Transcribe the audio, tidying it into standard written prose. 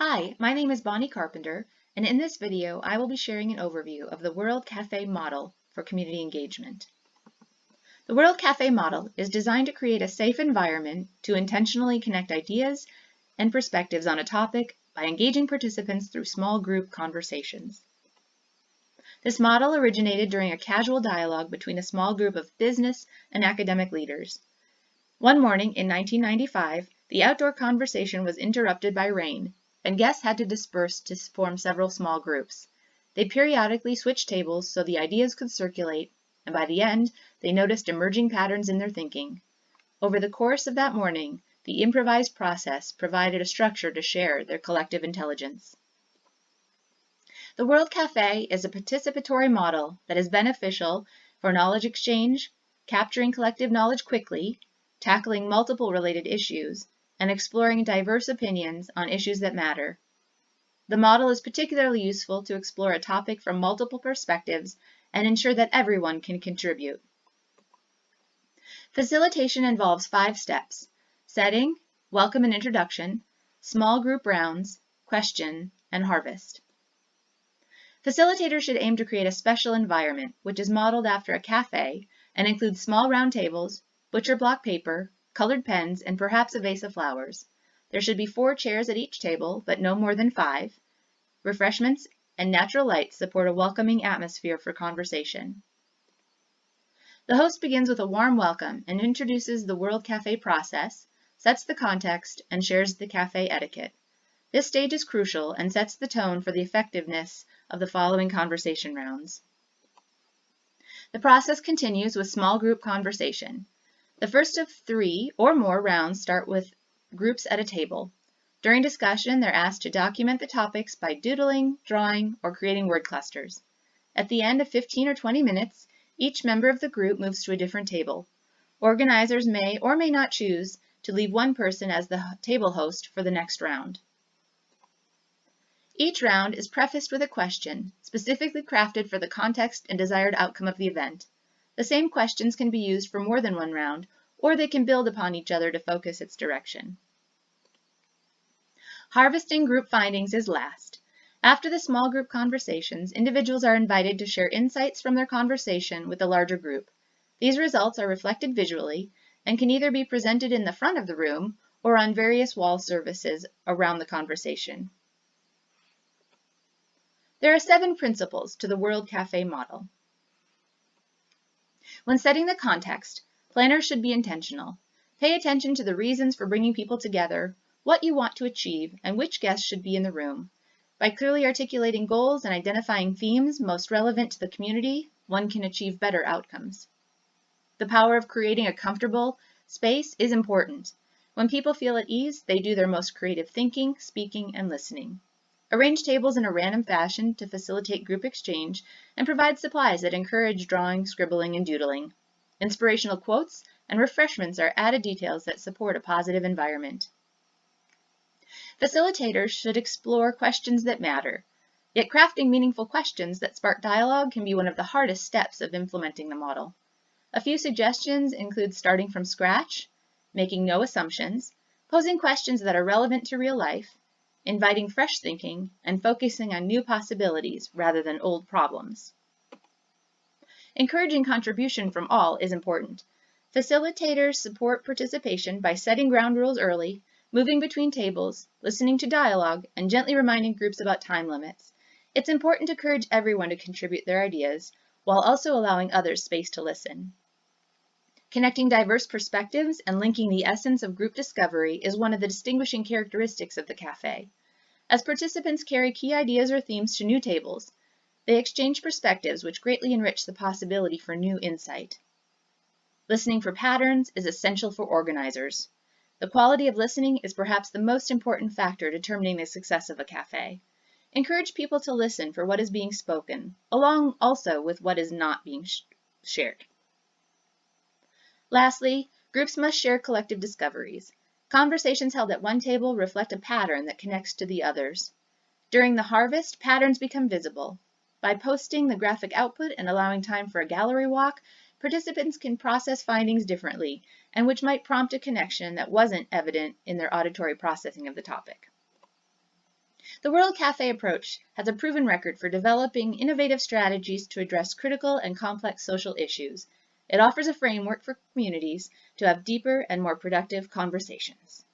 Hi, my name is Bonnie Carpenter, and in this video I will be sharing an overview of the World Cafe model for community engagement. The World Cafe model is designed to create a safe environment to intentionally connect ideas and perspectives on a topic by engaging participants through small group conversations. This model originated during a casual dialogue between a small group of business and academic leaders. One morning in 1995, the outdoor conversation was interrupted by rain, and guests had to disperse to form several small groups. They periodically switched tables so the ideas could circulate, and by the end, they noticed emerging patterns in their thinking. Over the course of that morning, the improvised process provided a structure to share their collective intelligence. The World Cafe is a participatory model that is beneficial for knowledge exchange, capturing collective knowledge quickly, tackling multiple related issues, and exploring diverse opinions on issues that matter. The model is particularly useful to explore a topic from multiple perspectives and ensure that everyone can contribute. Facilitation involves 5 steps: setting, welcome and introduction, small group rounds, question, and harvest. Facilitators should aim to create a special environment, which is modeled after a cafe and includes small round tables, butcher block paper, colored pens, and perhaps a vase of flowers. There should be 4 chairs at each table, but no more than 5. Refreshments and natural light support a welcoming atmosphere for conversation. The host begins with a warm welcome and introduces the World Cafe process, sets the context, and shares the cafe etiquette. This stage is crucial and sets the tone for the effectiveness of the following conversation rounds. The process continues with small group conversation. The first of 3 or more rounds start with groups at a table. During discussion, they're asked to document the topics by doodling, drawing, or creating word clusters. At the end of 15 or 20 minutes, each member of the group moves to a different table. Organizers may or may not choose to leave one person as the table host for the next round. Each round is prefaced with a question, specifically crafted for the context and desired outcome of the event. The same questions can be used for more than one round, or they can build upon each other to focus its direction. Harvesting group findings is last. After the small group conversations, individuals are invited to share insights from their conversation with the larger group. These results are reflected visually and can either be presented in the front of the room or on various wall surfaces around the conversation. There are 7 principles to the World Cafe model. When setting the context, planners should be intentional. Pay attention to the reasons for bringing people together, what you want to achieve, and which guests should be in the room. By clearly articulating goals and identifying themes most relevant to the community, one can achieve better outcomes. The power of creating a comfortable space is important. When people feel at ease, they do their most creative thinking, speaking, and listening. Arrange tables in a random fashion to facilitate group exchange and provide supplies that encourage drawing, scribbling, and doodling. Inspirational quotes and refreshments are added details that support a positive environment. Facilitators should explore questions that matter, yet crafting meaningful questions that spark dialogue can be one of the hardest steps of implementing the model. A few suggestions include starting from scratch, making no assumptions, posing questions that are relevant to real life, inviting fresh thinking, and focusing on new possibilities rather than old problems. Encouraging contribution from all is important. Facilitators support participation by setting ground rules early, moving between tables, listening to dialogue, and gently reminding groups about time limits. It's important to encourage everyone to contribute their ideas, while also allowing others space to listen. Connecting diverse perspectives and linking the essence of group discovery is one of the distinguishing characteristics of the cafe. As participants carry key ideas or themes to new tables, they exchange perspectives which greatly enrich the possibility for new insight. Listening for patterns is essential for organizers. The quality of listening is perhaps the most important factor determining the success of a cafe. Encourage people to listen for what is being spoken, along also with what is not being shared. Lastly, groups must share collective discoveries. Conversations held at one table reflect a pattern that connects to the others. During the harvest, patterns become visible. By posting the graphic output and allowing time for a gallery walk, participants can process findings differently, and which might prompt a connection that wasn't evident in their auditory processing of the topic. The World Cafe approach has a proven record for developing innovative strategies to address critical and complex social issues. It offers a framework for communities to have deeper and more productive conversations.